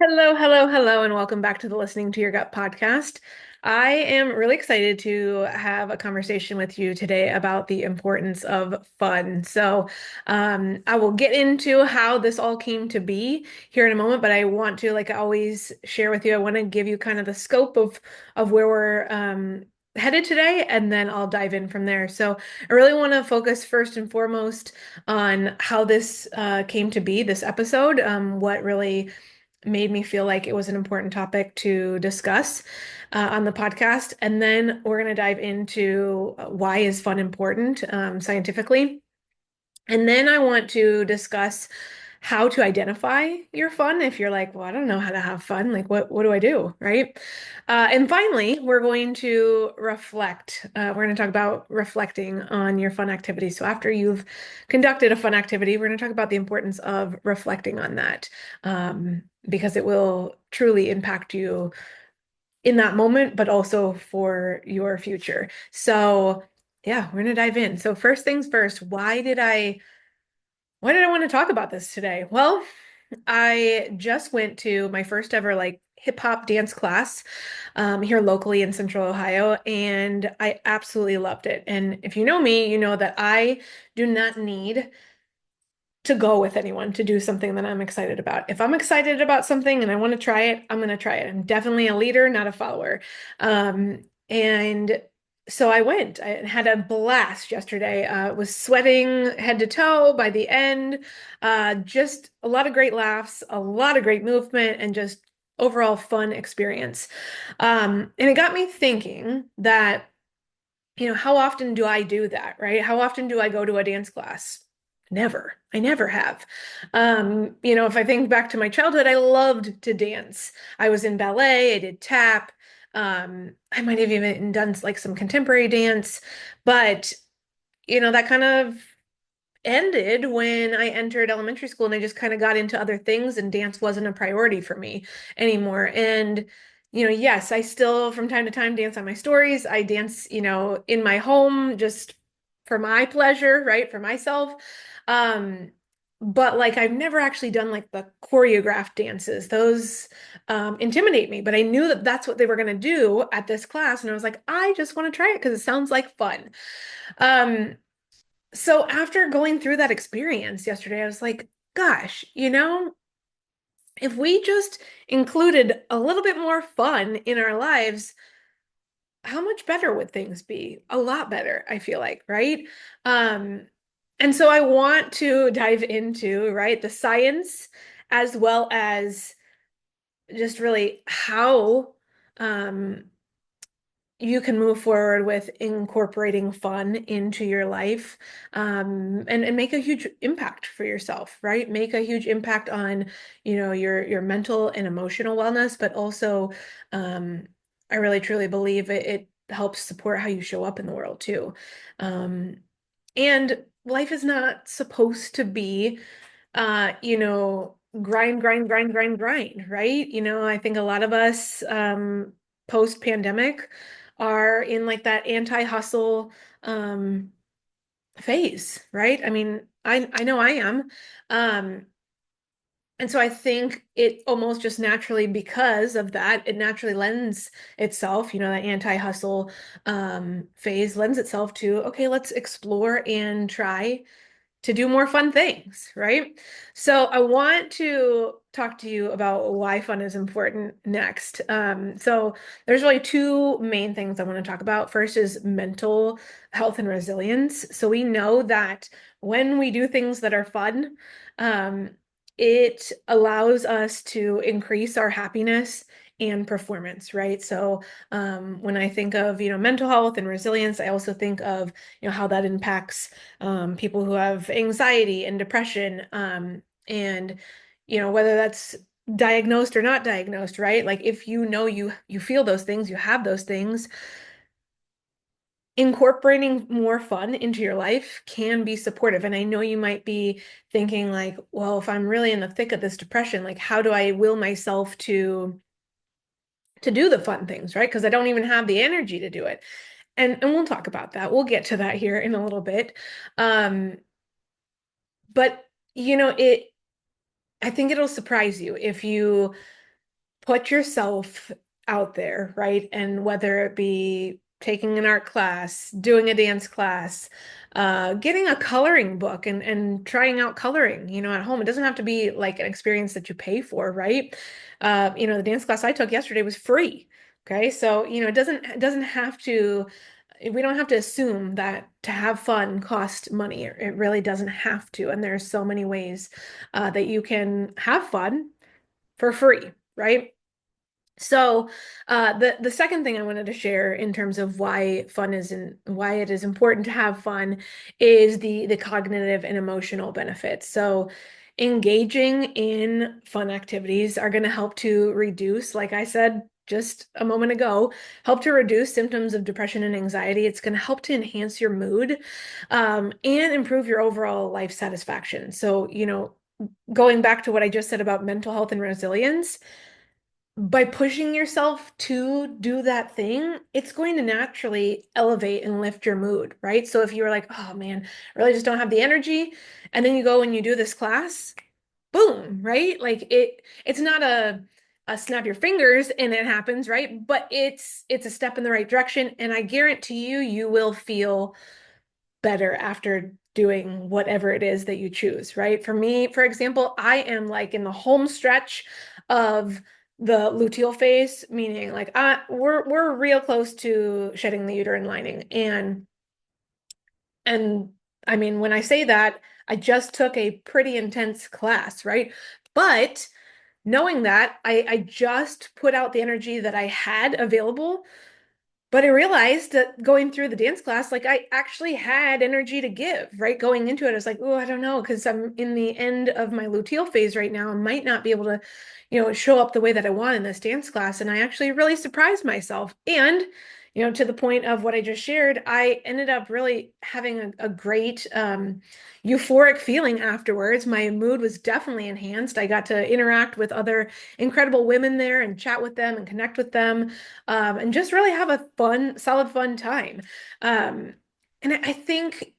Hello, hello, hello, and welcome back to the Listening to Your Gut podcast. I am really excited to have a conversation with you today about the importance of fun. I will get into how this all came to be here in a moment, but I want to, like I always share with you, I want to give you kind of the scope of where we're headed today, and then I'll dive in from there. So I really want to focus first and foremost on how this came to be, this episode, what really made me feel like it was an important topic to discuss on the podcast. And then we're going to dive into why is fun important scientifically. And then I want to discuss how to identify your fun if you're like, well, I don't know how to have fun. Like, what do I do? Right. And finally, we're going to reflect. We're going to talk about reflecting on your fun activity. So after you've conducted a fun activity, we're going to talk about the importance of reflecting on that because it will truly impact you in that moment, but also for your future. So yeah, we're going to dive in. So first things first, why did I want to talk about this today? Well, I just went to my first ever like hip hop dance class here locally in Central Ohio, and I absolutely loved it. And if you know me, you know that I do not need to go with anyone to do something that I'm excited about. If I'm excited about something and I want to try it, I'm going to try it. I'm definitely a leader, not a follower. And so I went. I had a blast yesterday. Was sweating head to toe by the end. Just a lot of great laughs, a lot of great movement, and just overall fun experience. And it got me thinking that, how often do I do that, right? How often do I go to a dance class? Never. I never have. If I think back to my childhood, I loved to dance. I was in ballet, I did tap. I might have even done like some contemporary dance, but that kind of ended when I entered elementary school and I just kind of got into other things and dance wasn't a priority for me anymore. And yes, I still from time to time dance on my stories. I dance, in my home just for my pleasure, right? For myself. Um, but like I've never actually done like the choreographed dances. Those intimidate me, but I knew that that's what they were going to do at this class and I was like, I just want to try it because it sounds like fun. Um, so after going through that experience yesterday, I was like, gosh, if we just included a little bit more fun in our lives, how much better would things be? A lot better, I feel like, right? Um, and so I want to dive into, right, the science as well as just really how um you can move forward with incorporating fun into your life and make a huge impact for yourself, right? Make a huge impact on, your mental and emotional wellness, but also um, I really truly believe it helps support how you show up in the world too. Um, and life is not supposed to be grind, grind, grind, grind, grind, right? I think a lot of us post-pandemic are in like that anti-hustle um phase, right? I mean, I know I am. Um and so I think it almost just naturally, because of that, it naturally lends itself, that anti-hustle phase lends itself to, okay, let's explore and try to do more fun things, right? So I want to talk to you about why fun is important next. So there's really two main things I want to talk about. First is mental health and resilience. So we know that when we do things that are fun, um, it allows us to increase our happiness and performance, right? So when I think of, mental health and resilience, I also think of, how that impacts people who have anxiety and depression, and whether that's diagnosed or not diagnosed, right? Like if you feel those things, you have those things, incorporating more fun into your life can be supportive. And I know you might be thinking like, well, if I'm really in the thick of this depression, like how do I will myself to do the fun things, right? Because I don't even have the energy to do it. And we'll talk about that. We'll get to that here in a little bit. Um, but it I think it'll surprise you if you put yourself out there, right? And whether it be taking an art class, doing a dance class, getting a coloring book and trying out coloring, at home. It doesn't have to be like an experience that you pay for, right? The dance class I took yesterday was free. Okay. So, it doesn't have to, we don't have to assume that to have fun costs money. It really doesn't have to. And there's so many ways that you can have fun for free, right? So, the second thing I wanted to share in terms of why it is important to have fun is the cognitive and emotional benefits. So, engaging in fun activities are going to help to reduce, like I said just a moment ago, help to reduce symptoms of depression and anxiety. It's going to help to enhance your mood, and improve your overall life satisfaction. So, going back to what I just said about mental health and resilience, by pushing yourself to do that thing, it's going to naturally elevate and lift your mood, right? So if you're like, oh man, I really just don't have the energy, and then you go and you do this class, boom, right? Like it's not a snap your fingers and it happens, right? But it's a step in the right direction, and I guarantee you will feel better after doing whatever it is that you choose, right? For me, for example, I am like in the home stretch of the luteal phase, meaning like we're real close to shedding the uterine lining. And I mean, when I say that, I just took a pretty intense class, right? But knowing that, I just put out the energy that I had available, but I realized that going through the dance class, like I actually had energy to give, right? Going into it, I was like, oh, I don't know, because I'm in the end of my luteal phase right now. I might not be able to, show up the way that I want in this dance class. And I actually really surprised myself. And, to the point of what I just shared, I ended up really having a great euphoric feeling afterwards. My mood was definitely enhanced. I got to interact with other incredible women there and chat with them and connect with them, and just really have a fun, solid, fun time. Um, and I think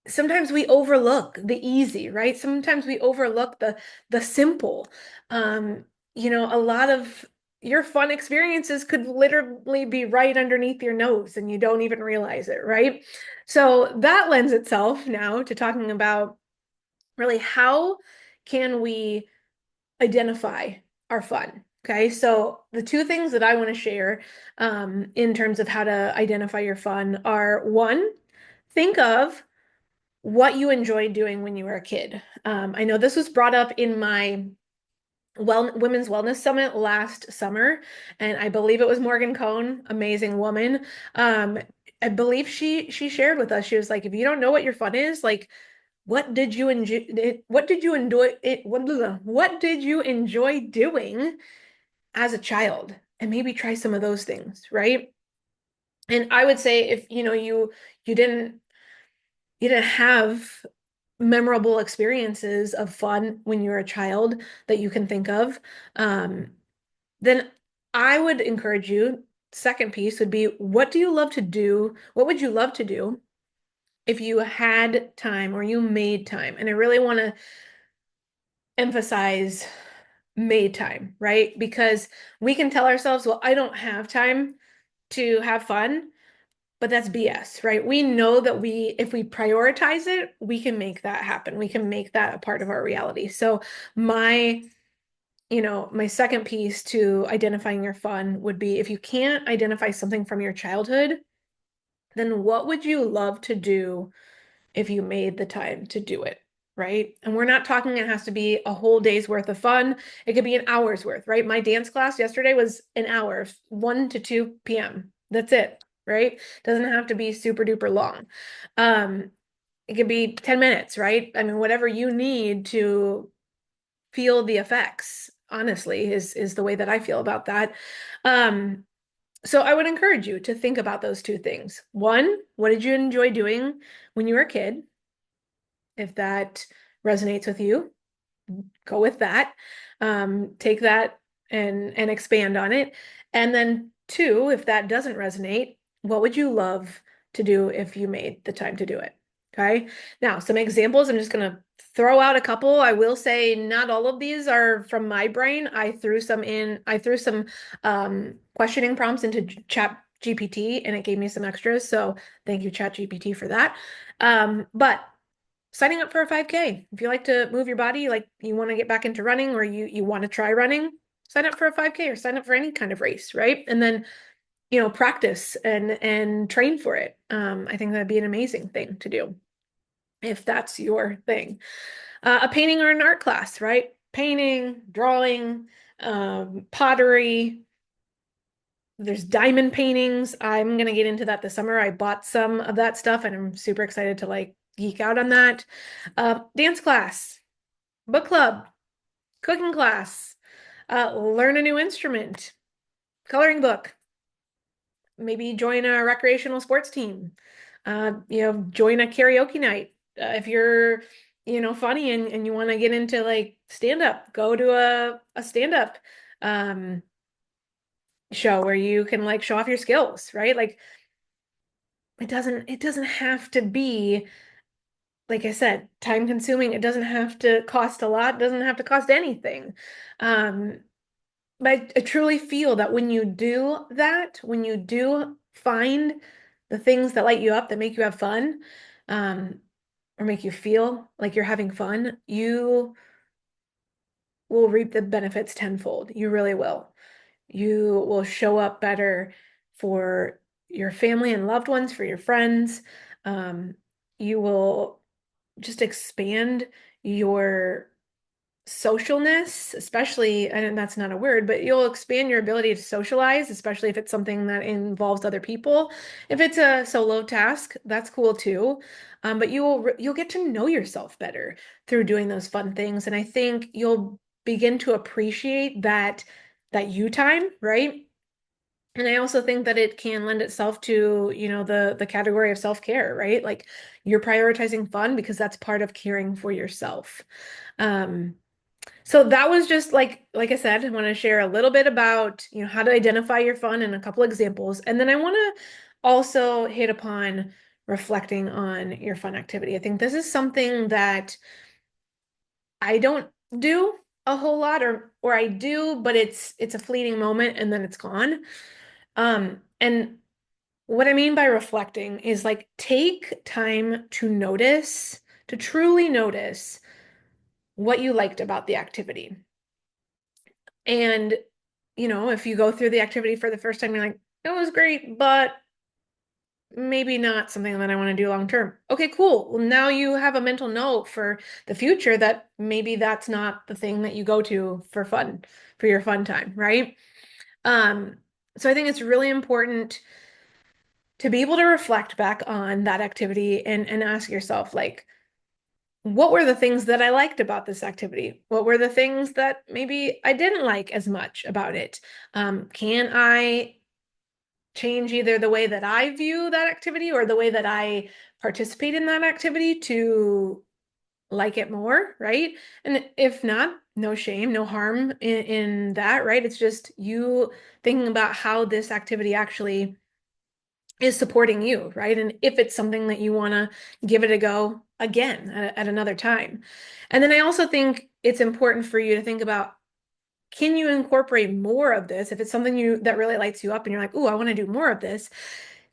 sometimes we overlook the easy, right? Sometimes we overlook the simple. Um, a lot of your fun experiences could literally be right underneath your nose and you don't even realize it, right? So that lends itself now to talking about really how can we identify our fun. Okay, so the two things that I want to share in terms of how to identify your fun are one, think of what you enjoyed doing when you were a kid. I know this was brought up in my Women's Wellness Summit last summer, and I believe it was Morgan Cohn, amazing woman. Um, I believe she shared with us, she was like, if you don't know what your fun is, like what did you enjoy what did you enjoy doing as a child? And maybe try some of those things, right? And I would say if you didn't have memorable experiences of fun when you were a child that you can think of, um, then I would encourage you, second piece would be, what do you love to do? What would you love to do if you had time or you made time? And I really want to emphasize made time, right? Because we can tell ourselves, well, I don't have time to have fun, but that's BS, right? We know that if we prioritize it, we can make that happen. We can make that a part of our reality. So my, my second piece to identifying your fun would be, if you can't identify something from your childhood, then what would you love to do if you made the time to do it, right? And we're not talking it has to be a whole day's worth of fun. It could be an hour's worth, right? My dance class yesterday was an hour, 1 to 2 p.m. That's it, right? Doesn't have to be super duper long. It could be 10 minutes, right? I mean, whatever you need to feel the effects, honestly, is the way that I feel about that. Um, so I would encourage you to think about those two things. One, what did you enjoy doing when you were a kid? If that resonates with you, go with that. Take that and expand on it. And then two, if that doesn't resonate, what would you love to do if you made the time to do it? Okay. Now, some examples, I'm just going to throw out a couple. I will say not all of these are from my brain. I threw some questioning prompts into Chat GPT and it gave me some extras. So thank you, Chat GPT, for that. But signing up for a 5K. If you like to move your body, like you want to get back into running or you want to try running, sign up for a 5K or sign up for any kind of race, right? And then, practice and train for it. I think that'd be an amazing thing to do if that's your thing. A painting or an art class, right? Painting, drawing, pottery. There's diamond paintings. I'm gonna get into that this summer. I bought some of that stuff and I'm super excited to like geek out on that. Dance class, book club, cooking class, learn a new instrument, coloring book, maybe join a recreational sports team, join a karaoke night. If you're, funny and you want to get into like stand up, go to a stand up um, show where you can like show off your skills, right? Like it doesn't have to be, like I said, time consuming. It doesn't have to cost a lot, it doesn't have to cost anything. Um, But I truly feel that when you do that, when you do find the things that light you up, that make you have fun, um, or make you feel like you're having fun, you will reap the benefits tenfold. You really will. You will show up better for your family and loved ones, for your friends. Um, you will just expand your socialness, especially, and that's not a word, but you'll expand your ability to socialize, especially if it's something that involves other people. If it's a solo task, that's cool too. But you'll get to know yourself better through doing those fun things, and I think you'll begin to appreciate that you time, right? And I also think that it can lend itself to, the category of self-care, right? Like you're prioritizing fun because that's part of caring for yourself. Um, so that was just like I said, I want to share a little bit about, how to identify your fun and a couple examples. And then I want to also hit upon reflecting on your fun activity. I think this is something that I don't do a whole lot or I do, but it's a fleeting moment and then it's gone. And what I mean by reflecting is like take time to notice, to truly notice what you liked about the activity. And, if you go through the activity for the first time, you're like, it was great, but maybe not something that I want to do long term. Okay, cool. Well, now you have a mental note for the future that maybe that's not the thing that you go to for fun, for your fun time, right? Um, so I think it's really important to be able to reflect back on that activity and ask yourself, like, what were the things that I liked about this activity? What were the things that maybe I didn't like as much about it? Can I change either the way that I view that activity or the way that I participate in that activity to like it more, right? And if not, no shame, no harm in that, right? It's just you thinking about how this activity actually is supporting you, right? And if it's something that you want to give it a go again at another time. And then I also think it's important for you to think about, can you incorporate more of this? If it's something that really lights you up and you're like, "Oh, I want to do more of this."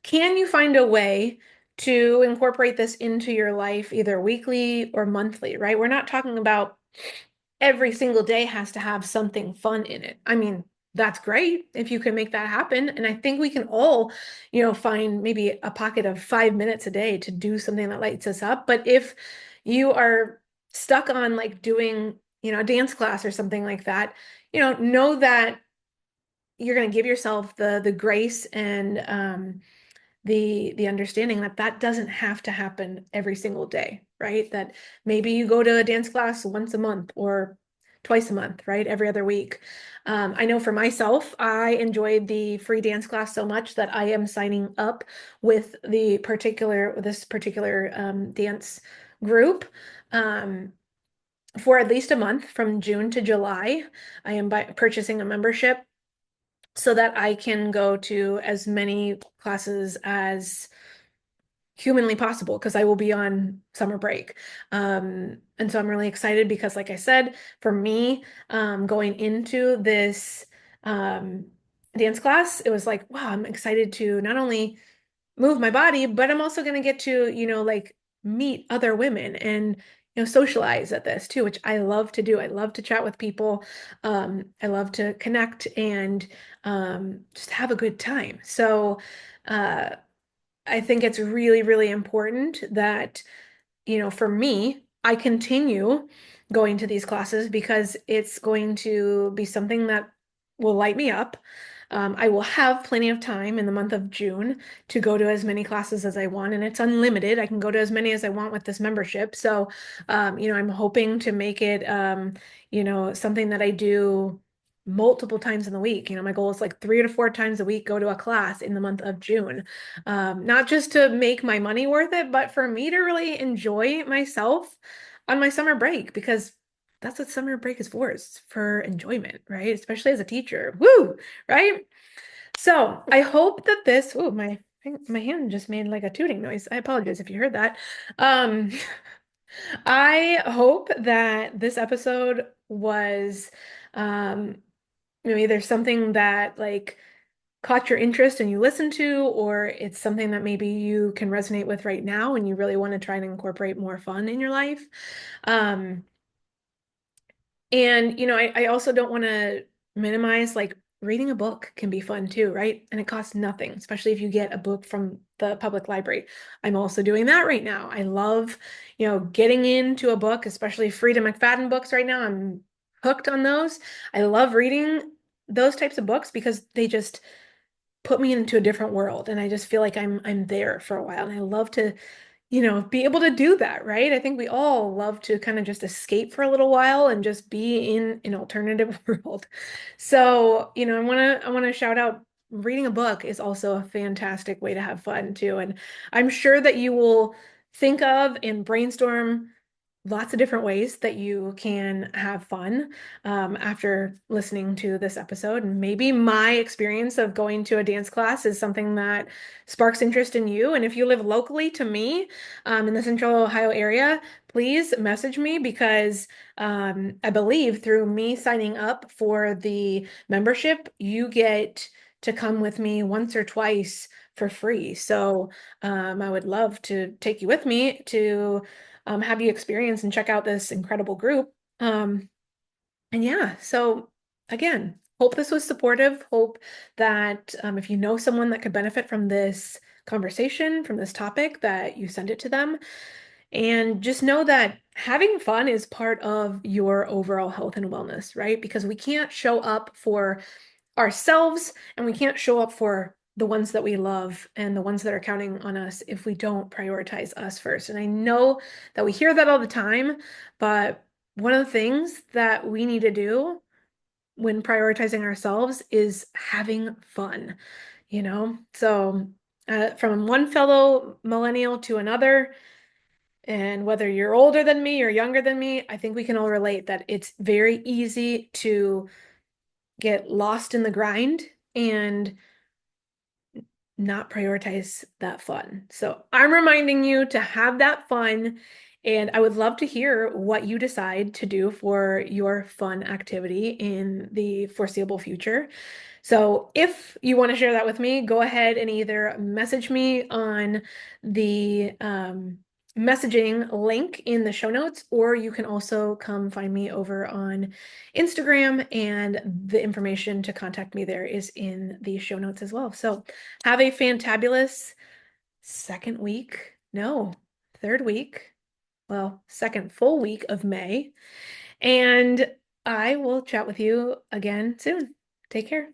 Can you find a way to incorporate this into your life either weekly or monthly, right? We're not talking about every single day has to have something fun in it. I mean, that's great if you can make that happen. And I think we can all, find maybe a pocket of 5 minutes a day to do something that lights us up. But if you are stuck on like doing, a dance class or something like that, know that you're going to give yourself the grace and the understanding that that doesn't have to happen every single day, right? That maybe you go to a dance class once a month or twice a month, right? Every other week. I know for myself, I enjoyed the free dance class so much that I am signing up with this particular dance group. Um, for at least a month from June to July. I am purchasing a membership so that I can go to as many classes as humanly possible because I will be on summer break. And so I'm really excited because, like I said, for me, going into this um, dance class, it was like, wow, I'm excited to not only move my body, but I'm also going to get to, like meet other women and, socialize at this too, which I love to do. I love to chat with people. I love to connect and just have a good time. So, uh, I think it's really, really important that, for me, I continue going to these classes because it's going to be something that will light me up. I will have plenty of time in the month of June to go to as many classes as I want, and it's unlimited. I can go to as many as I want with this membership. So, I'm hoping to make it, something that I do multiple times in the week. My goal is like 3 to 4 times a week, go to a class in the month of June. Not just to make my money worth it, but for me to really enjoy myself on my summer break because that's what summer break is for. It's for enjoyment, right? Especially as a teacher. Woo, right? So I hope that this, ooh, my hand just made like a tooting noise. I apologize if you heard that. Um, I hope that this episode was um, either something that like caught your interest and you listened to, or it's something that maybe you can resonate with right now and you really want to try and incorporate more fun in your life. Um, and I also don't want to minimize like reading a book can be fun too, right? And it costs nothing, especially if you get a book from the public library. I'm also doing that right now. I love, getting into a book, especially Frida McFadden books right now. I'm hooked on those. I love reading those types of books because they just put me into a different world and I just feel like I'm there for a while and I love to be able to do that, right? I think we all love to kind of just escape for a little while and just be in an alternative world. So, I want to shout out reading a book is also a fantastic way to have fun too. And I'm sure that you will think of and brainstorm lots of different ways that you can have fun after listening to this episode. And maybe my experience of going to a dance class is something that sparks interest in you. And if you live locally to me in the Central Ohio area, please message me because I believe through me signing up for the membership, you get to come with me once or twice for free. So I would love to take you with me to have you experience and check out this incredible group. And yeah, so again, hope this was supportive. Hope that if you know someone that could benefit from this conversation, from this topic, that you send it to them. And just know that having fun is part of your overall health and wellness, right? Because we can't show up for ourselves and we can't show up for the ones that we love and the ones that are counting on us if we don't prioritize us first. And I know that we hear that all the time, but one of the things that we need to do when prioritizing ourselves is having fun, So, from one fellow millennial to another, and whether you're older than me or younger than me, I think we can all relate that it's very easy to get lost in the grind and not prioritize that fun. So I'm reminding you to have that fun. And I would love to hear what you decide to do for your fun activity in the foreseeable future. So if you want to share that with me, go ahead and either message me on the messaging link in the show notes, or you can also come find me over on Instagram, and the information to contact me there is in the show notes as well. So have a fantabulous second week, no, third week, well, second full week of May, and I will chat with you again soon. Take care.